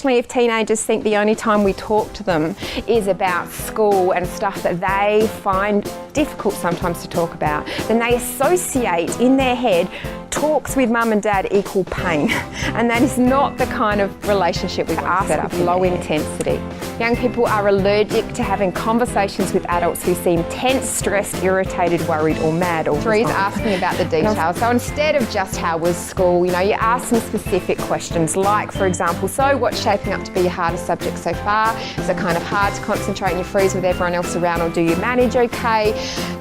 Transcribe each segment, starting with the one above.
unfortunately, if teenagers think the only time we talk to them is about school and stuff that they find difficult sometimes to talk about, then they associate in their head talks with mum and dad equal pain. And that is not the kind of relationship we want to set up. Low intensity. Young people are allergic to having conversations with adults who seem tense, stressed, irritated, worried or mad all the time. 3 is asking about the details. So instead of just how was school, you ask some specific questions like, for example, so what's shaping up to be your hardest subject so far? Is it kind of hard to concentrate in your freeze with everyone else around, or do you manage okay?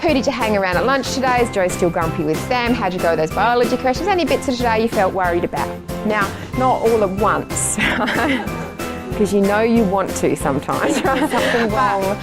Who did you hang around at lunch today? Is Joe still grumpy with Sam? How'd you go with those biology questions? Any bits of today you felt worried about? Now, not all at once, because you want to sometimes, right? Something wrong.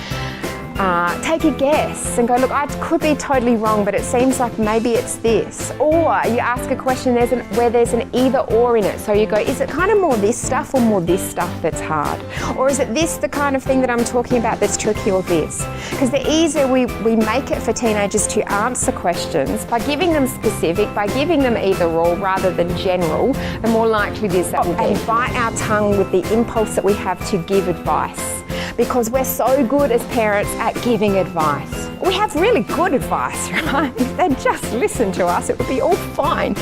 Take a guess and go, look, I could be totally wrong, but it seems like maybe it's this. Or you ask a question where there's an either or in it. So you go, is it kind of more this stuff or more this stuff that's hard? Or is it this the kind of thing that I'm talking about that's tricky, or this? Because the easier we make it for teenagers to answer questions by giving them specific, by giving them either or rather than general, the more likely it is that we'll bite our tongue with the impulse that we have to give advice. Because we're so good as parents at giving advice. We have really good advice, right? If they'd just listen to us, it would be all fine.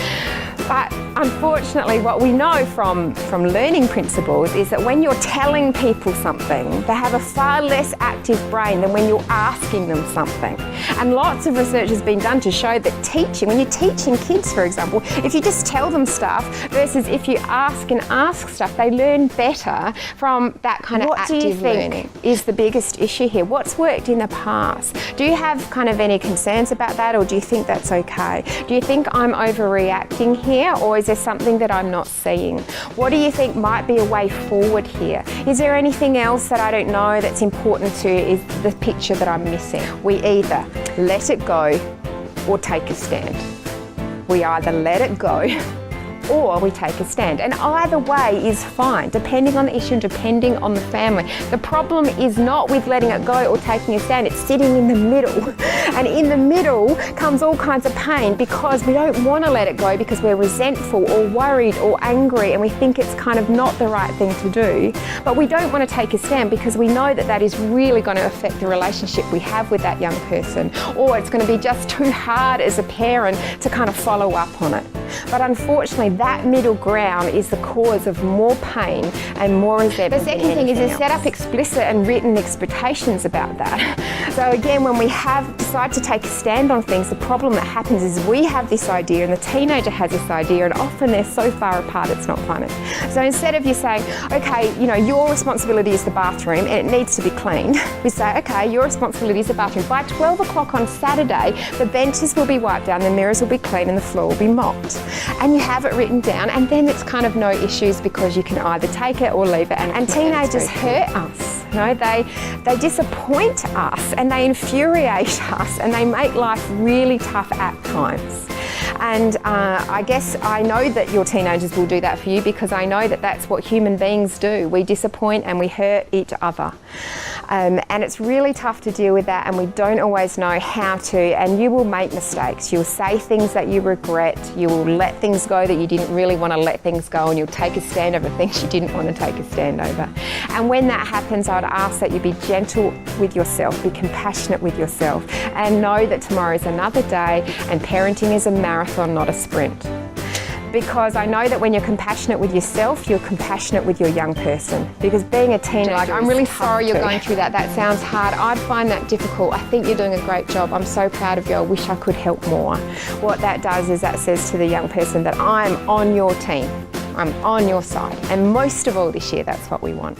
But unfortunately, what we know from learning principles is that when you're telling people something, they have a far less active brain than when you're asking them something. And lots of research has been done to show that teaching, when you're teaching kids, for example, if you just tell them stuff versus if you ask stuff, they learn better from that kind of active learning. What do you think is the biggest issue here? What's worked in the past? Do you have kind of any concerns about that, or do you think that's okay? Do you think I'm overreacting here, or is there something that I'm not seeing? What do you think might be a way forward here? Is there anything else that I don't know that's important to is the picture that I'm missing? We either let it go or take a stand. We either let it go or we take a stand. And either way is fine, depending on the issue and depending on the family. The problem is not with letting it go or taking a stand, it's sitting in the middle. And in the middle comes all kinds of pain because we don't want to let it go because we're resentful or worried or angry and we think it's kind of not the right thing to do. But we don't want to take a stand because we know that that is really going to affect the relationship we have with that young person, or it's going to be just too hard as a parent to kind of follow up on it. But unfortunately, that middle ground is the cause of more pain and more resentment. The second thing is to set up explicit and written expectations about that. So again, when we decide to take a stand on things, the problem that happens is we have this idea and the teenager has this idea, and often they're so far apart it's not funny. So instead of you saying, okay, your responsibility is the bathroom and it needs to be cleaned, we say, okay, your responsibility is the bathroom. By 12 o'clock on Saturday, the benches will be wiped down, the mirrors will be clean and the floor will be mopped. And you have it written down, and then it's kind of no issues because you can either take it or leave it. And teenagers hurt us. They disappoint us and they infuriate us and they make life really tough at times. And I guess I know that your teenagers will do that for you because I know that that's what human beings do. We disappoint and we hurt each other. And it's really tough to deal with that, and we don't always know how to, and you will make mistakes. You'll say things that you regret, you will let things go that you didn't really want to let things go, and you'll take a stand over things you didn't want to take a stand over. And when that happens, I'd ask that you be gentle with yourself, be compassionate with yourself, and know that tomorrow is another day and parenting is a marathon, not a sprint. Because I know that when you're compassionate with yourself, you're compassionate with your young person. Because being a teenager, I'm really sorry you're going through that. That sounds hard. I'd find that difficult. I think you're doing a great job. I'm so proud of you. I wish I could help more. What that does is that says to the young person that I'm on your team. I'm on your side. And most of all this year, that's what we want.